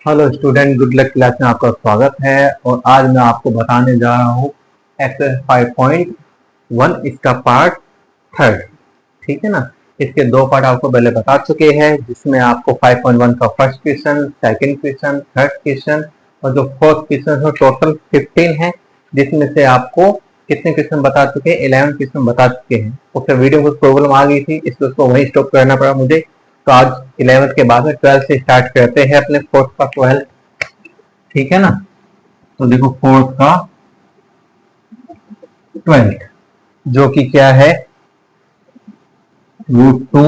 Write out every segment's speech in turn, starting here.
Hello student, good luck class में आपका स्वागत है। और आज मैं आपको बताने जा रहा हूँ एक्सरसाइज 5.1 इसका पार्ट थर्ड। ठीक है ना। इसके दो पार्ट आपको पहले बता चुके हैं, जिसमें आपको 5.1 का first question, second question, third question और जो फोर्थ क्वेश्चन है टोटल 15 है, जिसमें से आपको कितने क्वेश्चन बता चुके हैं? 11 क्वेश्चन बता चुके हैं। तो फिर वीडियो में प्रॉब्लम आ गई थी, इसलिए उसको वहीं स्टॉप करना पड़ा मुझे। तो आज 11th के बाद में 12th से स्टार्ट करते हैं अपने फोर्थ का 12। ठीक है ना। तो देखो फोर्थ का 12 जो कि क्या है, √2,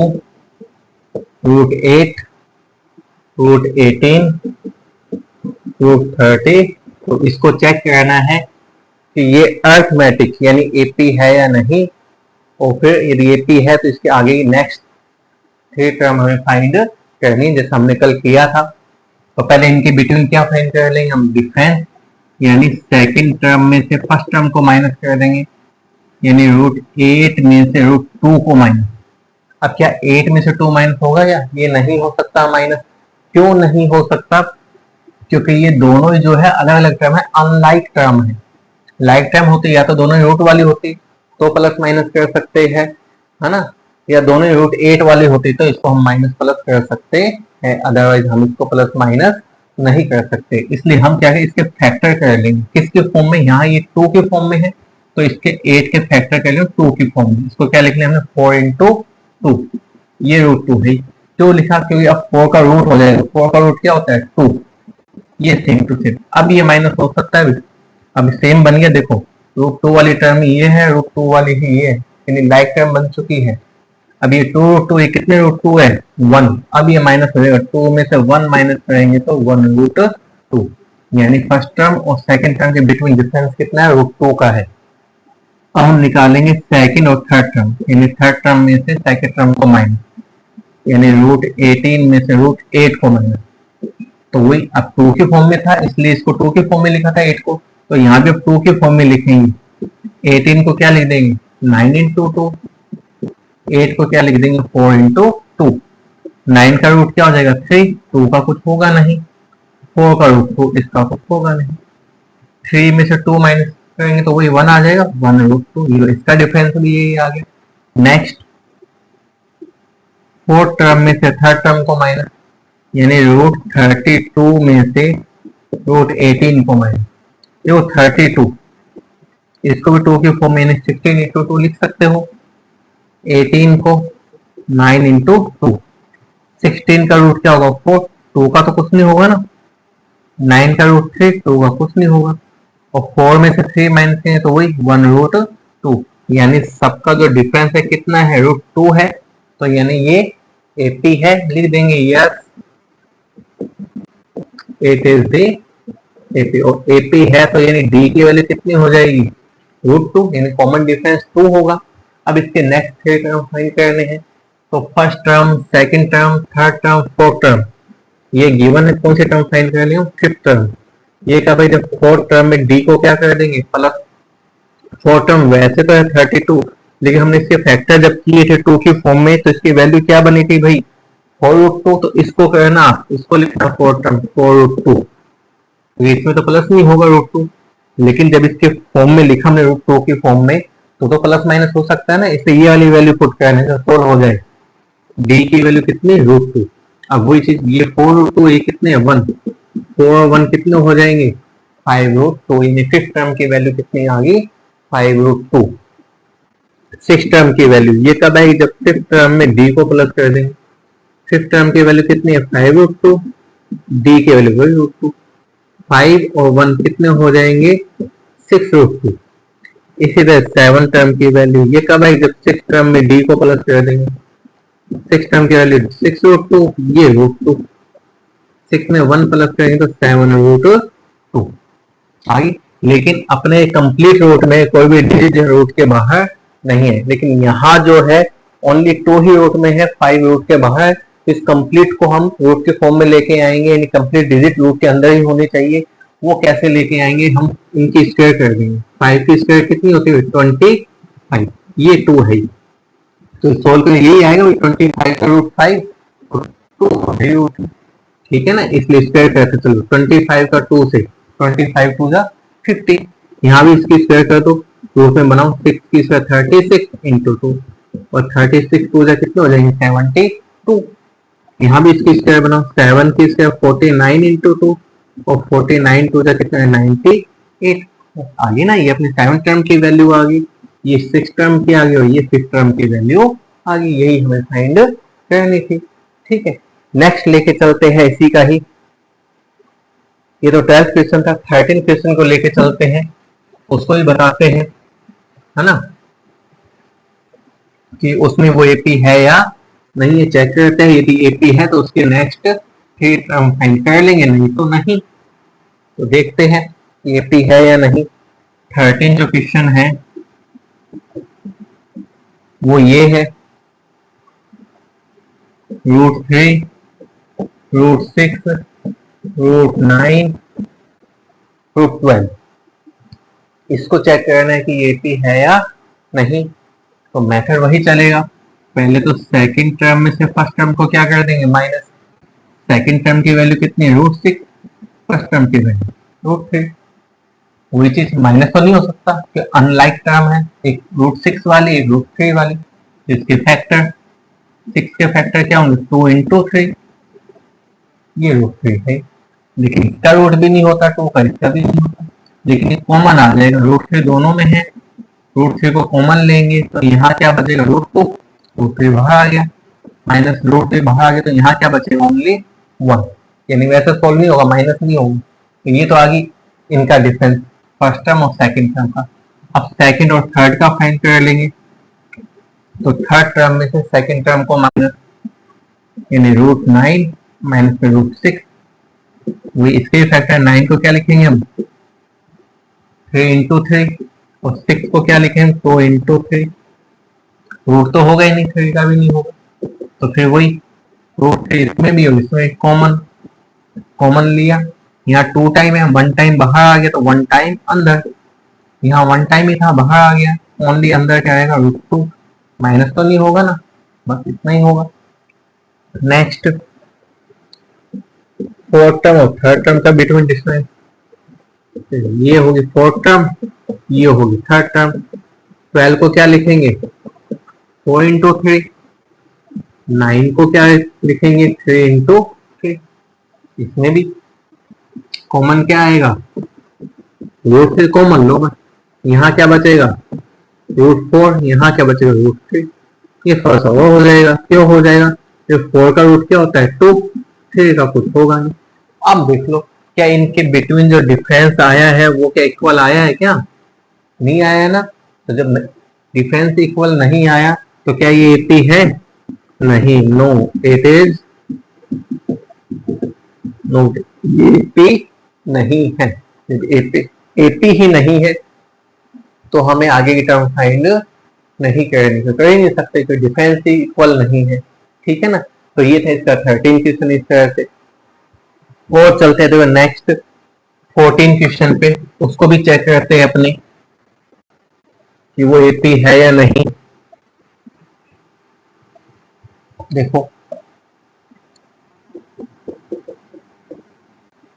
√8, √18, √30। तो इसको चेक करना है कि ये अर्थमेटिक यानी एपी है या नहीं। और फिर यदि एपी है तो इसके आगे नेक्स्ट 3 टर्म हमें फाइंड करनी, जैसे हमने कल किया था। तो पहले इनके बिटवीन क्या फाइंड कर लेंगे हम? डिफरेंस, यानी सेकंड टर्म में से फर्स्ट टर्म को माइनस कर देंगे, यानी √8 में से √2 को माइनस। अब क्या 8 में से 2 माइनस होगा? या ये नहीं हो सकता माइनस। क्यों नहीं हो सकता? क्योंकि ये दोनों जो है अलग अलग टर्म है, अनलाइक टर्म है। लाइक टर्म होती या तो दोनों रूट वाली होती तो प्लस माइनस कर सकते हैं, है ना। या दोनों √8 वाली होती तो इसको हम माइनस प्लस कर सकते हैं, अदरवाइज हम इसको प्लस माइनस नहीं कर सकते। इसलिए हम क्या है, इसके फैक्टर कर लेंगे। किसके फॉर्म में? यहाँ ये 2 के फॉर्म में है, तो इसके 8 के फैक्टर कर लेंगे 2 की फॉर्म में। इसको क्या लिख लिया हमने? 4 इंटू 2। ये √2 है। क्यों लिखा? क्योंकि अब 4 का रूट हो जाएगा। 4 का रूट क्या होता है? 2। ये सेम टू सेम। अब ये माइनस हो सकता है, अब सेम बन गया। देखो √2 वाली टर्म ये है, √2 वाली ही ये है, यानी लाइक टर्म बन चुकी है। अब ये 2 ये कितने √2 है? 1। अब ये माइनस हो जाएगा, 2 में से 1 माइनस करेंगे तो 1√2, यानी फर्स्ट टर्म और सेकंड टर्म के बिटवीन डिफरेंस कितना है? √2 का है। अब हम निकालेंगे सेकंड और थर्ड टर्म, यानी थर्ड टर्म में से सेकंड टर्म को माइनस, यानी √18 में से √8 को माइनस। तो वही अब 2 के फॉर्म में था, इसलिए इसको 2 के फॉर्म में लिखा था 8 को, तो यहाँ भी 2 के फॉर्म में लिखेंगे। 18 को क्या लिख देंगे? 9 इंटू 2। 8 को क्या लिख देंगे? 4 इंटू 2। 9 का रूट क्या हो जाएगा? 3। 2 का कुछ होगा नहीं। 4 का रूट 2, इसका कुछ होगा नहीं। 3 में से 2 माइनस करेंगे तो वही 1 आ जाएगा, 1√2। इसका डिफरेंस भी यही आ गया। नेक्स्ट फोर्थ टर्म में से थर्ड टर्म को माइनस, यानी √32 में से √18 को माइनस। ये 32, इसको भी 2 के फॉर्म में 16 इंटू 2 लिख सकते हो। 18 को 9 इंटू 2। 16 का रूट क्या होगा? 4। 2 का तो कुछ नहीं होगा ना। 9 का रूट 3, 2 का कुछ नहीं होगा। और 4 में से 3 माइनस करें तो वही 1√2, यानी सबका जो डिफरेंस है कितना है? √2 है। तो यानी ये एपी है, लिख देंगे yes, it is the AP. और एपी है तो यानी डी की वैल्यू कितनी हो जाएगी? √2, यानी कॉमन डिफरेंस 2 होगा। अब इसके नेक्स्ट 3 टर्म फाइंड करने हैं। तो first term, second term, third term, fourth term, ये गिवन है। कौन से टर्म फाइंड कर लिया? Fifth term. ये क्या भाई, जब फोर्थ टर्म में डी को क्या कर देंगे? प्लस। फोर्थ टर्म वैसे तो है 32, लेकिन हमने इसके फैक्टर जब किए थे 2 की फॉर्म में, तो इसकी वैल्यू क्या बनी थी भाई? 4√2। तो इसको करना, इसको लिखना फोर्थ टर्म 4√2। तो इसमें तो प्लस नहीं होगा √2, लेकिन जब इसके फॉर्म में लिखा हमने √2 की फॉर्म में, तो प्लस माइनस हो सकता है ना। इससे ये वाली वैल्यू पुट करने से सोल्व हो जाए। डी की वैल्यू कितनी? √2। अब वही चीज, ये 4√2, ये कितने? 1। 4 और 1 कितने हो जाएंगे? 5√2। यानी फिफ्थ टर्म की वैल्यू कितनी आ गई? 5√2। सिक्स टर्म की वैल्यू ये कब आएगी? जब फिफ्थ टर्म में डी को प्लस कर देंगे। फिफ्थ टर्म की वैल्यू कितनी है? 5√2। डी की वैल्यू वही √2। 5 और 1 कितने हो जाएंगे? 6√2। इसी तरह सेवन टर्म की वैल्यू ये कब आएगी? जब सिक्स टर्म में डी को प्लस कर देंगे। सिक्स टर्म की वैल्यू 6√2, ये √2। 6 में 1 प्लस करेंगे तो 7√2 आगे। लेकिन अपने कंप्लीट रूट में कोई भी डिजिट रूट के बाहर नहीं है, लेकिन यहाँ जो है ओनली 2 ही रूट में है, 5 रूट के बाहर। इस कंप्लीट को हम रूट के फॉर्म में लेके आएंगे, यानी कंप्लीट डिजिट रूट के अंदर ही होनी चाहिए। वो कैसे लेके आएंगे? हम इनकी स्क्वायर कर देंगे। 5 की स्क्वायर कितनी होती है? 25। ये 2 है, तो सोल्व करें यही आएगा 25 का √5 2 रूट। ठीक है ना, इसलिए स्क्वायर करके चलो 25 का 2 से 25 टू जा 50, यहाँ भी इसकी स्क्वायर कर दो, रूट में बनाओ 6 की स्क्वायर 36 इंटू 2 और 36 टू जा कितने हो जाएंगे 72, यहाँ भी इसकी स्क्वायर बनाओ 7 की स्क्वायर 49 इंटू 2 और 49 टू जा कितने 98, आ गई ना, ये अपनी 7 टर्म की वैल्यू आ गई, ये 6 टर्म की आ गई और ये 6 टर्म की वैल्यू आ गई, यही हमें फाइंड करनी थी। ठीक है, नेक्स्ट लेके चलते हैं इसी का ही, ये तो 12th क्वेश्चन था, 13 क्वेश्चन को लेके चलते हैं, उसको भी बताते हैं, है ना, कि उसमें वो एपी है या नहीं, ये चेक करते हैं, यदि एपी है तो उसके नेक्स्ट 3 टर्म फाइंड कर लेंगे, नहीं तो नहीं। तो देखते हैं एपी है या नहीं। 13 जो क्वेश्चन है वो ये है, √3, √6, √9, √12, इसको चेक करना है कि ये एपी है या नहीं। तो मेथड वही चलेगा, पहले तो सेकंड टर्म में से फर्स्ट टर्म को क्या कर देंगे माइनस, सेकंड टर्म की वैल्यू कितनी है √6, फर्स्ट टर्म की वैल्यू √3, वही चीज माइनस तो नहीं हो सकता कि अनलाइक टर्म है, एक √6 वाली एक √3 वाली, जिसके फैक्टर 6 के फैक्टर क्या होंगे 2 इंटू 3, ये √3 है, लेकिन इसका रूट भी नहीं होता 2 का, इसका भी नहीं होता, लेकिन ये कॉमन आ जाएगा, √3 दोनों में है, √3 को कॉमन लेंगे तो यहाँ क्या बचेगा √2, √3 बाहर आ गया, माइनस √3 बाहर आ गया, तो यहाँ क्या बचेगा ओनली 1, यानी वैसे सोल्व नहीं होगा, माइनस नहीं होगा। तो ये तो आ गई इनका डिफरेंस फर्स्ट टर्म और सेकंड टर्म का। अब सेकंड और थर्ड का फाइंड कर लेंगे, तो थर्ड टर्म में से सेकंड टर्म को माइनस, यानी √9 माइनस में √6, वही इसके फैक्टर 9 को क्या लिखेंगे हम 3 इंटू 3 और 6 को क्या लिखेंगे 2 इंटू 3, रूट तो होगा ही नहीं, 3 का भी नहीं होगा, तो फिर वही √3 इसमें भी हो, इसमें कॉमन कॉमन लिया, यहाँ 2 टाइम है 1 टाइम बाहर आ गया तो 1 टाइम अंदर, यहाँ 1 टाइम ही था बाहर आ गया, ओनली अंदर क्या आएगा √2, माइनस तो नहीं होगा ना, बस इतना ही होगा। नेक्स्ट फोर्थ टर्म और थर्ड टर्म का बिटवीन डिफरेंस, ये होगी फोर्थ टर्म, ये होगी थर्ड टर्म, 12 को क्या लिखेंगे 4 इंटू 3, 9 को क्या लिखेंगे 3 इंटू 3, इसमें भी कॉमन क्या आएगा √3 कॉमन लो बस, यहाँ क्या बचेगा √4, यहाँ क्या बचेगा √3, ये थोड़ा सा वो हो जाएगा, क्यों हो जाएगा, ये 4 का रूट क्या होता है 2, 3 का कुछ होगा नहीं। अब देख लो क्या इनके बिटवीन जो डिफरेंस आया है वो क्या इक्वल आया है, क्या नहीं आया है ना, तो जब डिफरेंस इक्वल नहीं आया तो क्या ये एपी है, नहीं, नो इट इज नो, ये एपी नहीं है, एपी ही नहीं है तो हमें आगे की टर्म फाइंड नहीं करनी, तो कर ही नहीं सकते, तो डिफरेंस ही इक्वल नहीं है। ठीक है ना, तो ये था इसका 13 क्वेश्चन इस तरह से। और चलते हैं तो नेक्स्ट 14 क्वेश्चन पे, उसको भी चेक करते हैं अपने कि वो एपी है या नहीं। देखो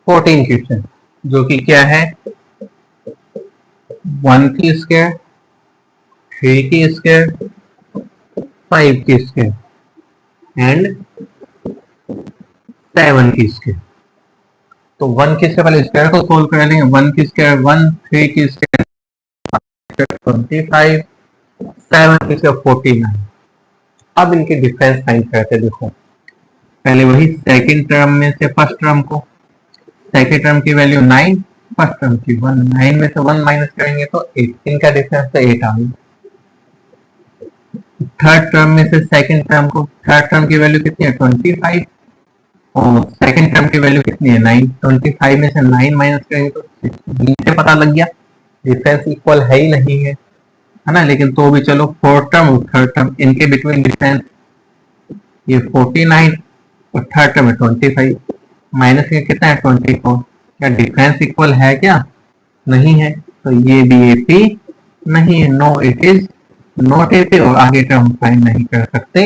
14 क्वेश्चन जो कि क्या है 1 की स्क्वायर, 3 की स्क्वायर, 5 की स्क्वायर एंड 7 की स्क्वायर। तो 1 की स्क्वायर पहले स्क्वायर को सोल्व कर लेंगे, 1 की स्क्वायर 1, 3 की स्क्वायर 25, 7 की स्क्वायर 49। अब इनके डिफरेंस फाइंड करते, देखो पहले वही सेकंड टर्म में से फर्स्ट टर्म को, सेकंड टर्म की वैल्यू 9, फर्स्ट टर्म की 1, 9 में से 1 माइनस करेंगे तो 8, इनका डिफरेंस तो 8 आ गया। थर्ड टर्म में से सेकंड टर्म को, थर्ड टर्म की वैल्यू कितनी है 25 और सेकंड टर्म की वैल्यू कितनी है 9, 25 में से 9 माइनस करेंगे तो 6, से पता लग गया डिफरेंस इक्वल है ही नहीं है ना, लेकिन तो भी चलो फोर्थ टर्म और थर्ड टर्म इनके बिटवीन डिफरेंस, ये 49 और थर्ड टर्म है 25, माइनस के कितना है 24, क्या डिफरेंस इक्वल है, क्या नहीं है, तो ये भी एपी नहीं है, no it is not AP, और आगे टर्म फाइंड नहीं कर सकते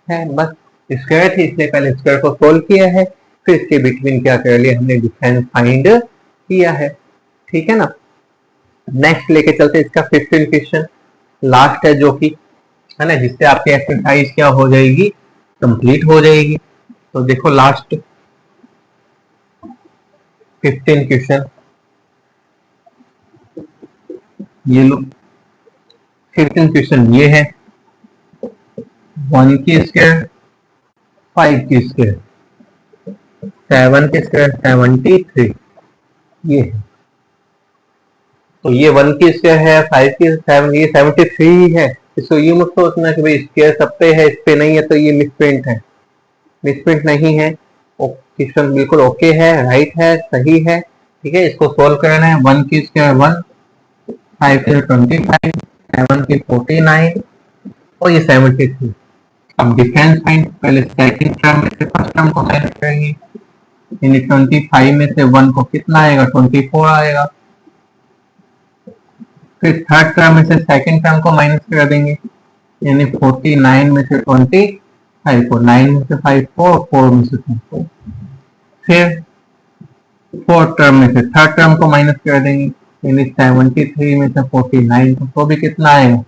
हैं। बस स्क्वायर थी इसलिए पहले स्क्वायर को सोल्व किया है, फिर इसके बिटवीन क्या कर लिया हमने, डिफरेंस फाइंड किया है। ठीक है ना। नेक्स्ट लेके चलते इसका 15 क्वेश्चन, लास्ट है जो कि है ना, जिससे आपकी एक्सरसाइज क्या हो जाएगी, कंप्लीट हो जाएगी। तो देखो लास्ट 15 क्वेश्चन, ये लो 15 क्वेश्चन ये है, 1 की स्क्वायर, 5 की स्क्वायर, 7 की स्क्वायर, 73 ये है। तो ये 1 की स्क्वायर है, 5 की 7, ये 73 ही है। इसको ये मत सोचना कि भाई स्क्वायर सब पे है, इस पे नहीं है तो ये मिसप्रिंट है, मिसप्रिंट नहीं है। क्वेश्चन बिल्कुल ओके है, राइट है, सही है। ठीक है, इसको सोल्व करना है। 1 की स्क्वायर 1, 5 की 25, 7 की 49 और ये 73। अब डिफरेंस फाइंड, पहले सेकंड टर्म में से फर्स्ट टर्म को माइनस करेंगे, यानी 25 में से 1 को कितना आएगा, 24 आएगा। फिर थर्ड टर्म में से सेकंड टर्म को माइनस कर देंगे, यानी 49 में से 25 को 9 में से 5 4 में से 4। फिर फोर्थ टर्म में से थर्ड टर्म को माइनस कर देंगे, यानी 73 में से 49 तो भी कितना आएगा,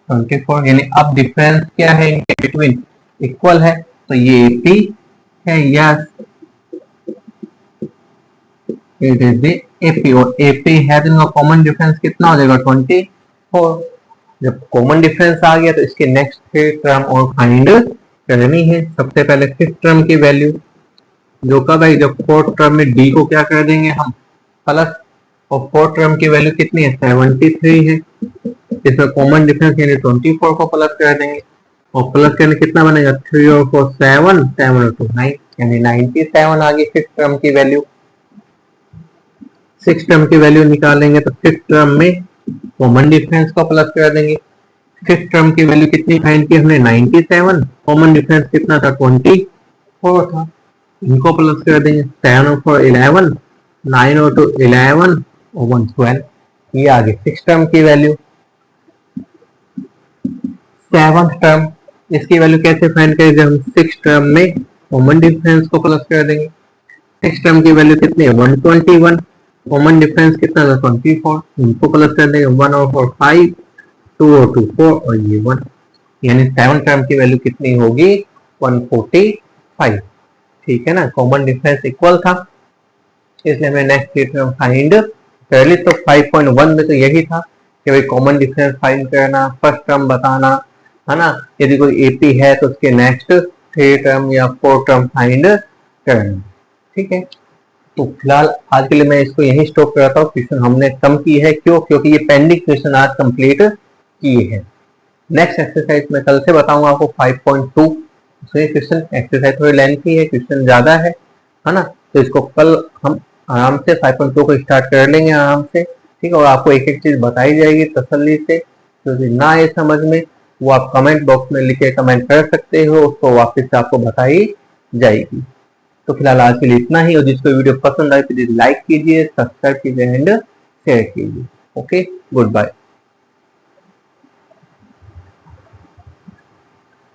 24। यानी अब डिफरेंस क्या है इनके बिटवीन, इक्वल है, तो ये AP है। Yes, it is the AP, और AP है तो इनका कॉमन डिफरेंस कितना हो जाएगा, 24। जब कॉमन डिफरेंस आ गया तो इसके नेक्स्ट 3 टर्म और फाइंड करनी है। सबसे पहले 5th टर्म की वैल्यू, जो कब है, जब 4th टर्म में D को क्या कर देंगे हम, प्लस, और 4th टर्म की वैल्यू कितनी है, 73 है। इसमें कॉमन डिफरेंस यानी 24 को प्लस कर देंगे, और प्लस करने कितना बनेगा, 3 और 4 7, 7 और 2 9, यानी 97 आ गई 5th टर्म की वैल्यू। 6th टर्म की वैल्यू निकालेंगे तो 5th टर्म में कॉमन डिफरेंस को प्लस कर देंगे। 5th टर्म की वैल्यू कितनी फाइंड की हमने, 97, कॉमन डिफरेंस कितना था, 24 था, इनको प्लस कर देंगे। 7 और 4 11, 9 और 2 11 और 1 12, ये आ गई 6th टर्म की वैल्यू। 7th टर्म, इसकी वैल्यू कैसे फाइंड करेंगे, हम 6th टर्म में कॉमन डिफरेंस को प्लस कर देंगे। 6th टर्म की वैल्यू कितनी है, 121, कॉमन डिफरेंस कितना था, 24, इनको प्लस कर देंगे। 1 और 4 5, 2 और 2 4 और ये 1, यानी 7th टर्म की वैल्यू कितनी होगी, 145। ठीक है ना, कॉमन डिफरेंस इक्वल था, इसलिए मैं नेक्स्ट टर्म फाइंड कर ली। तो 5.1 में तो यही था कि भाई कॉमन डिफरेंस फाइंड करना, फर्स्ट टर्म बताना, है ना। यदि कोई AP है तो उसके नेक्स्ट 3 टर्म या 4 टर्म फाइंड करना। ठीक है, तो फिलहाल आज के लिए मैं इसको यही स्टॉप करता हूँ। क्वेश्चन हमने कम की है, क्यों, क्योंकि ये पेंडिंग क्वेश्चन आज कंप्लीट किए हैं। नेक्स्ट एक्सरसाइज मैं कल से बताऊंगा आपको 5.2। क्वेश्चन एक्सरसाइज थोड़ी लेंथी है, क्वेश्चन ज्यादा है ना, तो इसको कल हम आराम से 5.2 को स्टार्ट कर लेंगे आराम से। ठीक है, और आपको एक एक चीज बताई जाएगी तसल्ली से, क्योंकि तो ना आए समझ में वो आप कमेंट बॉक्स में लिख के कमेंट कर सकते हो, उसको वापस से आपको बताई जाएगी। तो फिलहाल आज के लिए इतना ही, और जिसको वीडियो पसंद आए प्लीज लाइक कीजिए, सब्सक्राइब कीजिए एंड शेयर कीजिए। Okay, good bye.